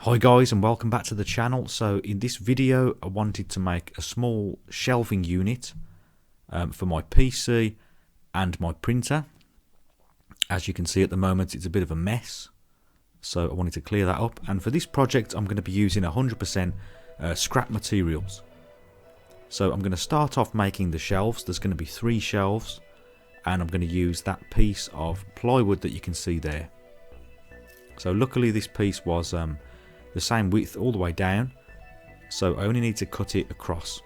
Hi guys, and welcome back to the channel. So in this video I wanted to make a small shelving unit for my PC and my printer. As you can see at the moment it's a bit of a mess, so I wanted to clear that up, and for this project I'm going to be using 100% scrap materials. So I'm going to start off making the shelves. There's going to be 3 shelves, and I'm going to use that piece of plywood that you can see there. So luckily this piece was the same width all the way down, so I only need to cut it across.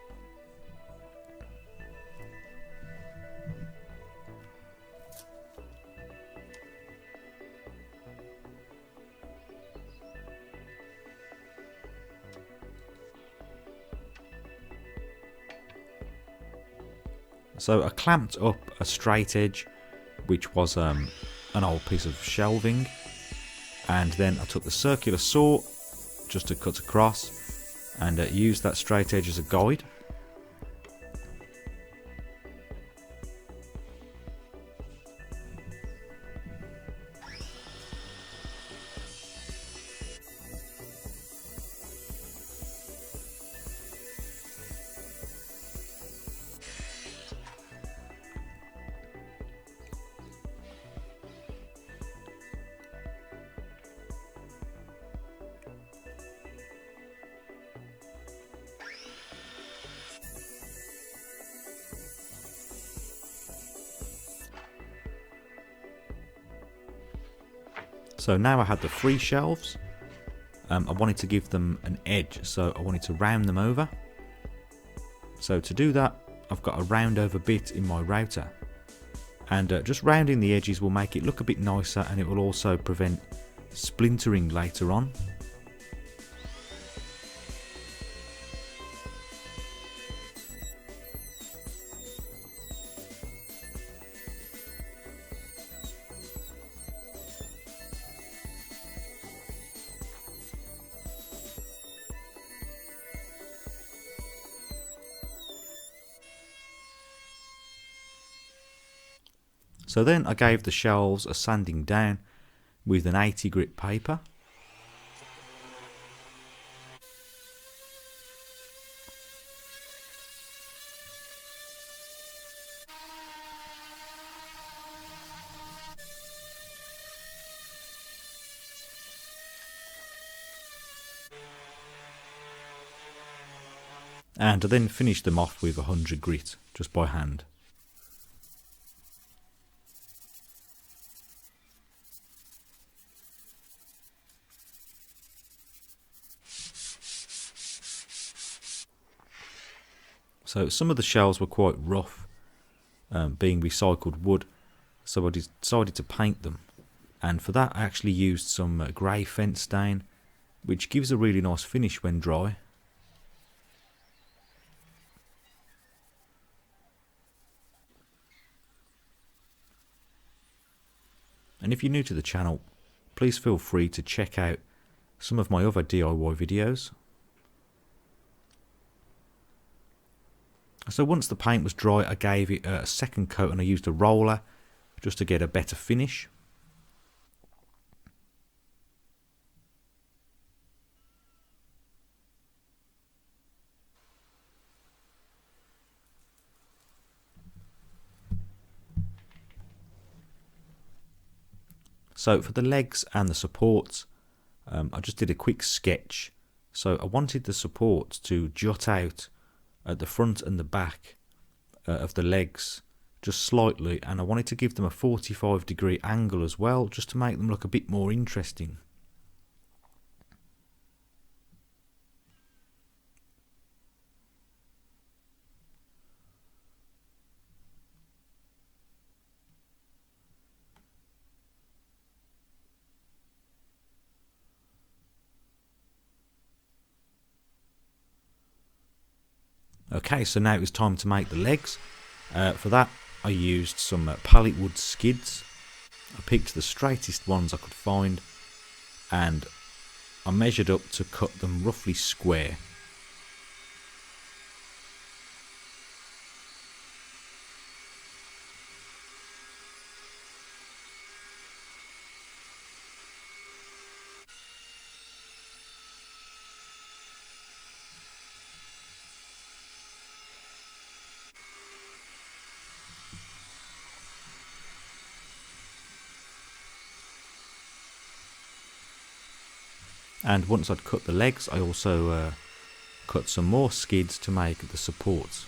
So I clamped up a straight edge, which was an old piece of shelving, and then I took the circular saw just to cut across and use that straight edge as a guide. So now I had the 3 shelves. I wanted to give them an edge, so I wanted to round them over. So to do that, I've got a round over bit in my router, and just rounding the edges will make it look a bit nicer, and it will also prevent splintering later on. So then I gave the shelves a sanding down with an 80 grit paper. And I then finished them off with 100 grit just by hand. So some of the shelves were quite rough, being recycled wood, so I decided to paint them, and for that I actually used some grey fence stain, which gives a really nice finish when dry. And if you're new to the channel, please feel free to check out some of my other DIY videos. So once the paint was dry, I gave it a second coat and I used a roller just to get a better finish. So for the legs and the supports, I just did a quick sketch. So I wanted the supports to jut out at the front and the back of the legs just slightly, and I wanted to give them a 45-degree angle as well, just to make them look a bit more interesting. Okay, so now it's time to make the legs. For that I used some pallet wood skids. I picked the straightest ones I could find, and I measured up to cut them roughly square. And once I'd cut the legs, I also cut some more skids to make the supports.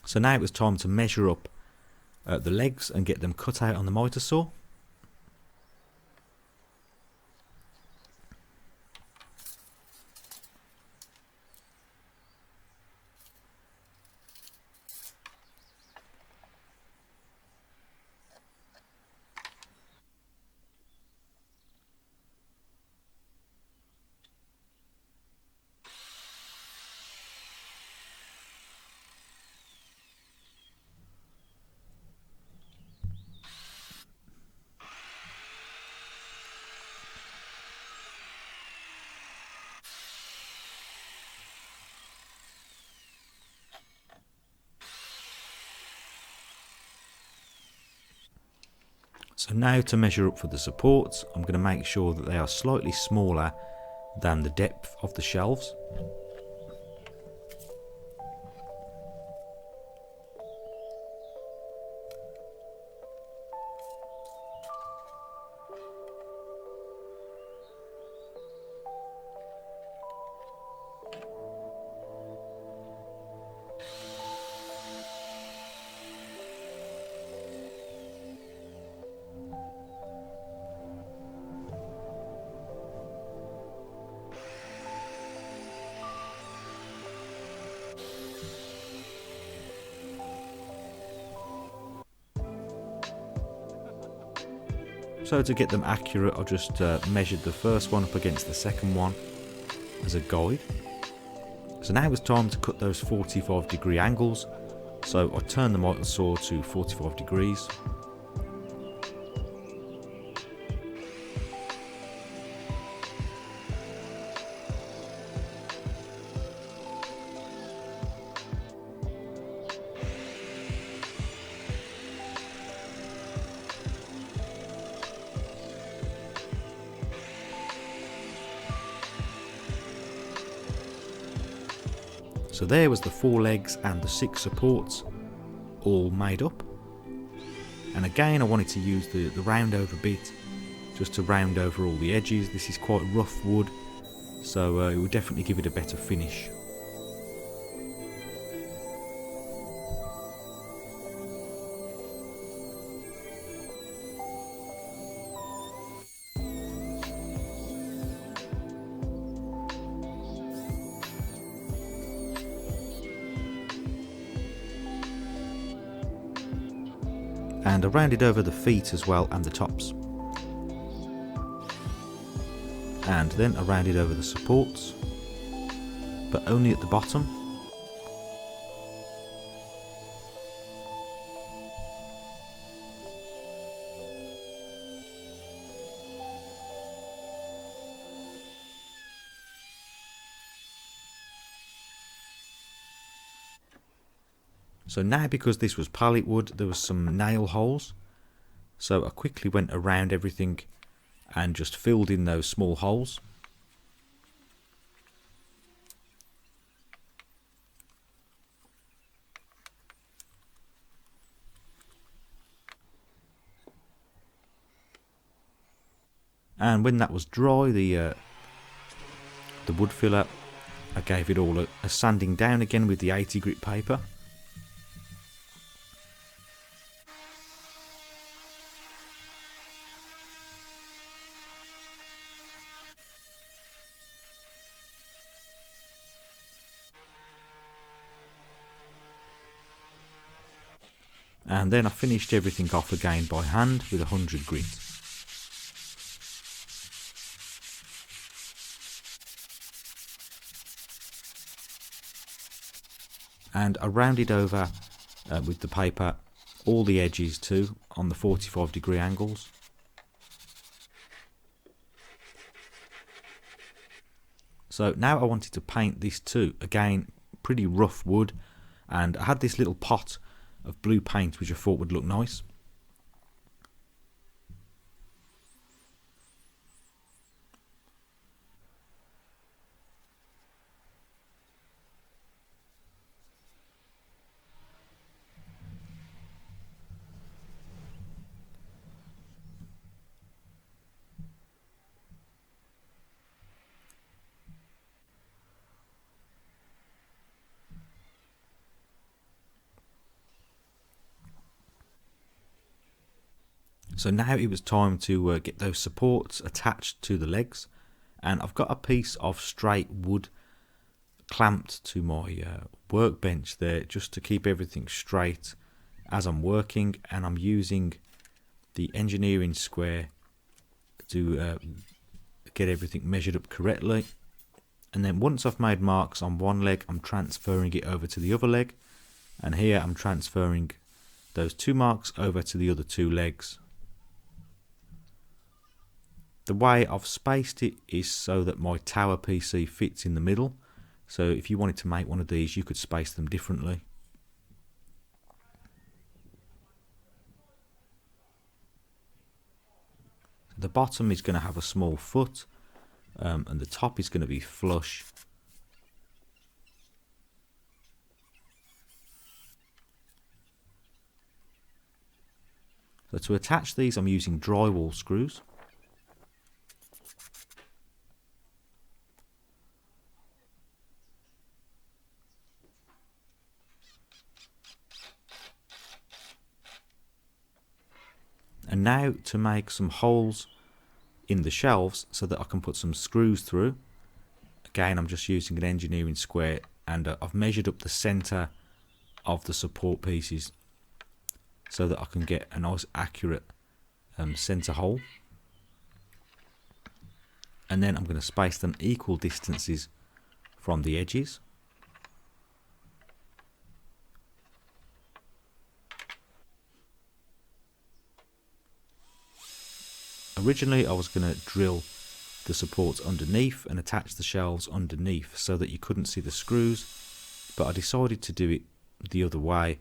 So now it was time to measure up the legs and get them cut out on the miter saw. So now to measure up for the supports, I'm going to make sure that they are slightly smaller than the depth of the shelves. So to get them accurate, I just measured the first one up against the second one as a guide. So now it's time to cut those 45-degree angles. So I turn the miter saw to 45 degrees. So there was the 4 legs and the 6 supports all made up. And again I wanted to use the round over bit just to round over all the edges. This is quite rough wood, so it will definitely give it a better finish. And I rounded over the feet as well and the tops. And then I rounded over the supports, but only at the bottom. So now, because this was pallet wood, there was some nail holes. So I quickly went around everything and just filled in those small holes. And when that was dry, the wood filler, I gave it all a sanding down again with the 80 grit paper. And then I finished everything off again by hand with 100 grit. And I rounded over with the paper all the edges too on the 45-degree angles. So now I wanted to paint this too. Again, pretty rough wood, and I had this little pot of blue paint which I thought would look nice. So now it was time to get those supports attached to the legs, and I've got a piece of straight wood clamped to my workbench there just to keep everything straight as I'm working, and I'm using the engineering square to get everything measured up correctly. And then once I've made marks on one leg, I'm transferring it over to the other leg, and here I'm transferring those 2 marks over to the other 2 legs. The way I've spaced it is so that my tower PC fits in the middle. So if you wanted to make one of these, you could space them differently. The bottom is going to have a small foot, and the top is going to be flush. So to attach these, I'm using drywall screws. And now to make some holes in the shelves so that I can put some screws through. Again, I'm just using an engineering square, and I've measured up the center of the support pieces so that I can get a nice accurate center hole. And then I'm going to space them equal distances from the edges. Originally I was going to drill the supports underneath and attach the shelves underneath so that you couldn't see the screws, but I decided to do it the other way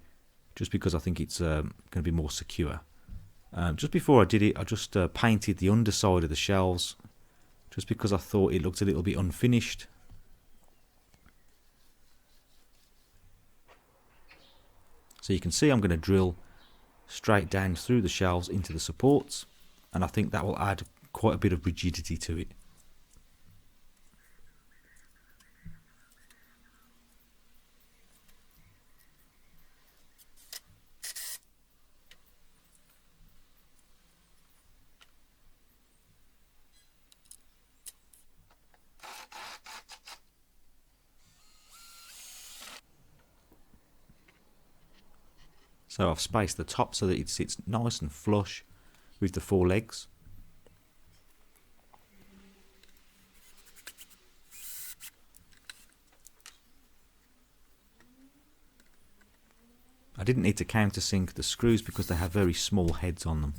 just because I think it's going to be more secure. Just before I did it, I just painted the underside of the shelves just because I thought it looked a little bit unfinished. So you can see I'm going to drill straight down through the shelves into the supports, and I think that will add quite a bit of rigidity to it. So I've spaced the top so that it sits nice and flush with the 4 legs. I didn't need to countersink the screws because they have very small heads on them.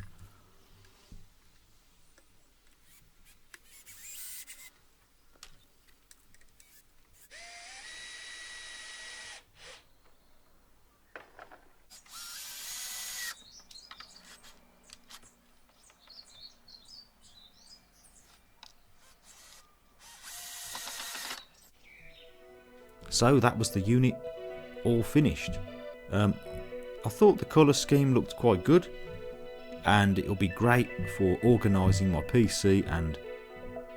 So that was the unit all finished. I thought the colour scheme looked quite good, and it'll be great for organising my PC and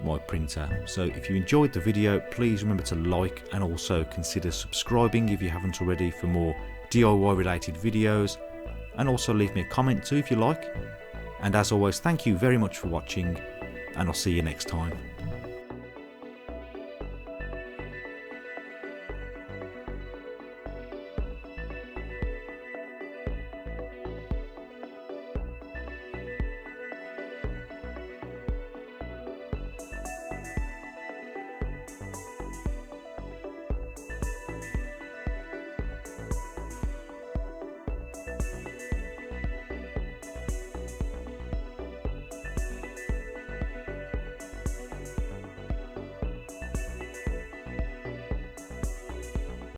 my printer. So if you enjoyed the video, please remember to like and also consider subscribing if you haven't already for more DIY related videos, and also leave me a comment too if you like. And as always, thank you very much for watching, and I'll see you next time.